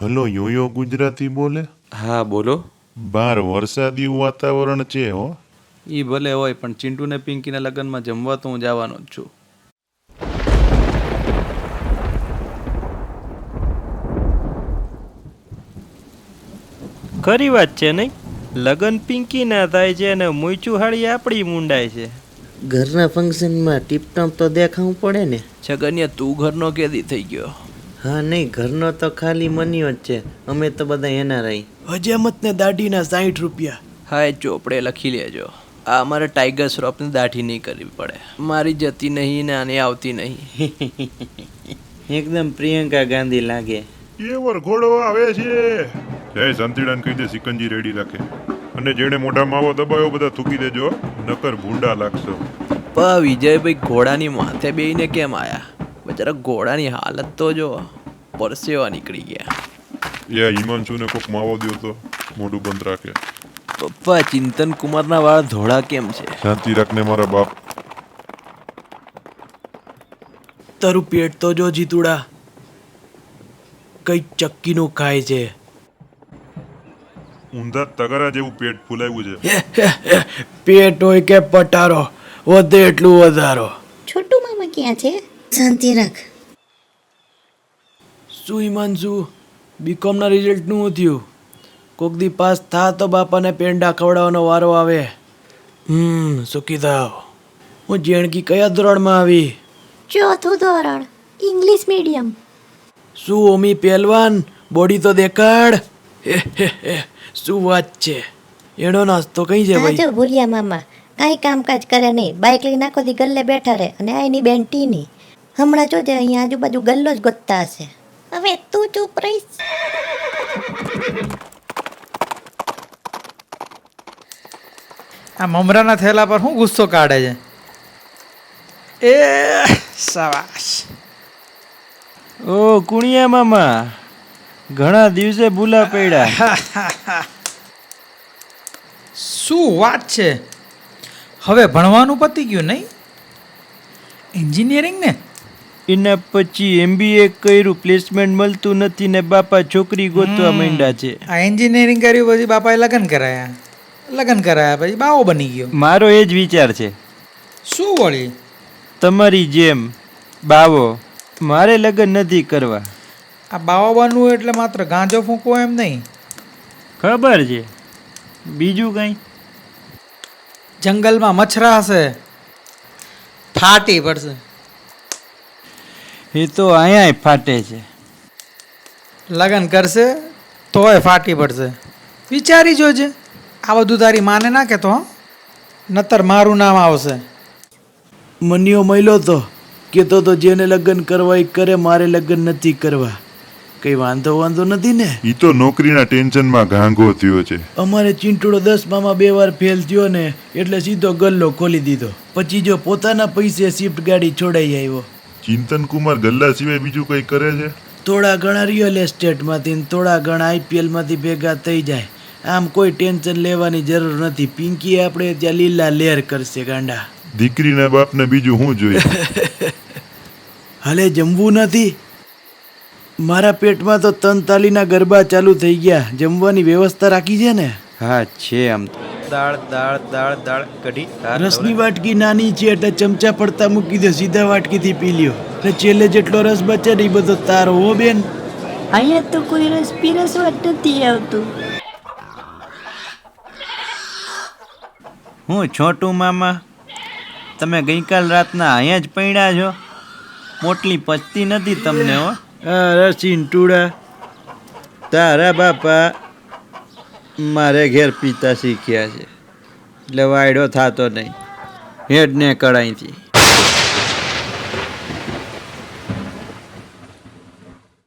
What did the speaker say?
Hello yoyo Gujarati બોલે? હા બોલો. બહાર વરસાદી વાતાવરણ છે હો. એ ભલે હોય પણ ચિંટુ ને પિંકીના લગ્નમાં જમવા તો હું જવાનો જ છું. ખરી વાત છે નહીં? લગન પિંકી ના થાય છે અને મૂચું હાળી આપણી મુંડાય છે. ઘરના ફંક્શનમાં ટીપટોપ તો દેખાવું પડે ને. છગનિયા તું ઘરનો કેદી થઈ ગયો? હા નહીં, ઘરનો તો ખાલી મનીઓ જ છે. અમે તો બધા એના રહી. હજામત ને દાઢીના 60 રૂપિયા. હા એ ચોપડે લખી લેજો. આ અમારે ટાઈગર શ્રોફને દાઢી નહીં કરવી પડે. મારી જતી નહીં ને આની આવતી નહીં. એકદમ પ્રિયંકા ગાંધી લાગે. એ વરઘોડો આવે છે. જય સંતીડાને કહી દે સિકંજી રેડી રાખે. અને જેણે મોઢા માવો દબાયો બધા થૂકી દેજો, નકર ભૂંડા લાગશો. વિજયભાઈ ઘોડાની માથે બેહીને કેમ આયા? બચારા ઘોડાની હાલત તો જો, પરસેવા નીકળી ગયા. એ હિમાંશુને કોક માવો દ્યો તો મોઢું બંધ રાખે. પપ્પા ચિંતન કુમારના વાળ ધોળા કેમ છે? શાંતિ રાખને મારા બાપ. તારું પેટ તો જો જીતુડા કઈ ચક્કીનું ખાય છે. ઊંધા તગારા જેવું પેટ ફૂલાવ્યું છે. પેટ હોય કે પટારો, વધે એટલું વધારો. છોટુ મામા ક્યાં છે? શાંતિ રાખ. શું હિમાંશુ, બીકોમના રિઝલ્ટનું શું થયું? કોક દી પાસ થા તો બાપાને પેંડા ખવડાવવાનો વારો આવે. સુખી થાવ. હું જેણકી કયા ધોરણમાં આવી? ચોથું ધોરણ, ઇંગ્લિશ મીડિયમ. શું ઓમી પહેલવાન, બોડી તો દેખાડ. શું વાત છે? એનો નાસ્તો કઈ છે હા ભાઈ? જો ભૂરિયા મામા કાંઈ કામકાજ કરે નહીં, બાઇક લઈને આખો દી ગલ્લે બેઠા રહે. અને આ એની બેન ટીની હમણાં જોજે અહીંયા આજુબાજુ ગલ્લો જ ગોતતા હશે. હવે તું ચૂપ રહીશ. આ મમરાના થેલા પર શું ગુસ્સો કાઢે છે? એ શાબાશ. ઓ કુણિયા મામા, ઘણા દિવસે ભૂલા પડ્યા. શું વાત છે? હવે ભણવાનું પતી ગયું નહીં? એન્જિનિયરિંગ ને? એના પછી MBA કર્યું, પ્લેસમેન્ટ મળતું નથી ને બાપા છોકરી ગોતવા માંડ્યા છે. આ એન્જિનિયરિંગ કર્યું પછી બાપાએ લગ્ન કરાયા પછી બાવો બની ગયો. મારો એ જ વિચાર છે. શું વળી? તમારી જેમ બાવો. મારે લગ્ન નથી કરવા. આ બાવો બનવું એટલે માત્ર ગાંજો ફૂંકવો એમ નહીં. ખબર છે. બીજું કંઈ? જંગલમાં મચ્છરા હશે, ફાટી પડશે. એ તો અહીંયા ફાટે છે. લગ્ન કરશે તોય ફાટી પડશે. વિચારી જોજે. આ બધું તારી માને ના કહેતો હો, નતર મારું નામ આવશે. મનીયો મહિલો તો કહેતો તો જેને લગ્ન કરવા એ કરે, મારે લગ્ન નથી કરવા. કઈ વાંધો નથી ને? ઈ તો નોકરીના ટેન્શનમાં ગાંગો થયો છે. અમારે ચિંટુડો 10માં 2 વાર ફેલ થયો ને એટલે સીધો ગલ્લો ખોલી દીધો. પછી જો પોતાના પૈસે શિફ્ટ ગાડી છોડાઈ આવ્યો. ચિંતન કુમાર ગલ્લા સિવાય બીજું કઈ કરે છે? થોડા ઘણા રિયલ એસ્ટેટમાંથી ને થોડા ઘણા IPLમાંથી ભેગા થઈ જાય. આમ કોઈ ટેન્શન લેવાની જરૂર નથી. પિંકી આપણે ત્યાં લીલા લેર કરશે ગાંડા. દીકરીના બાપને બીજું શું જોઈએ? હાલે જમવું નથી? મારા પેટમાં તો 3 તાલીના ગરબા ચાલુ થઈ ગયા. જમવાની વ્યવસ્થા રાખી છે ને? હા છે. આમ દાળ દાળ દાળ દાળ કઢી. રસની વાટકી નાની છે એટલે ચમચા પડતા મૂકી દે, સીધા વાટકીથી પી લ્યો. એટલે છેલ્લે જેટલો રસ બચે ને એ બધો તારો હો બેન. અહીંયા તો કોઈ રસ પીરસવા જ નથી આવતું. હું છોટું મામા, તમે ગઈકાલ રાતના અહીંયા જ પૈણ્યા છો? મોટલી પચતી નથી તમને હો. અરે ચિંટુડા, તારા બાપા મારે ઘેર પીતા શીખ્યા છે એટલે વાયડો થતો નહીં. હેડ ને કડાઈથી.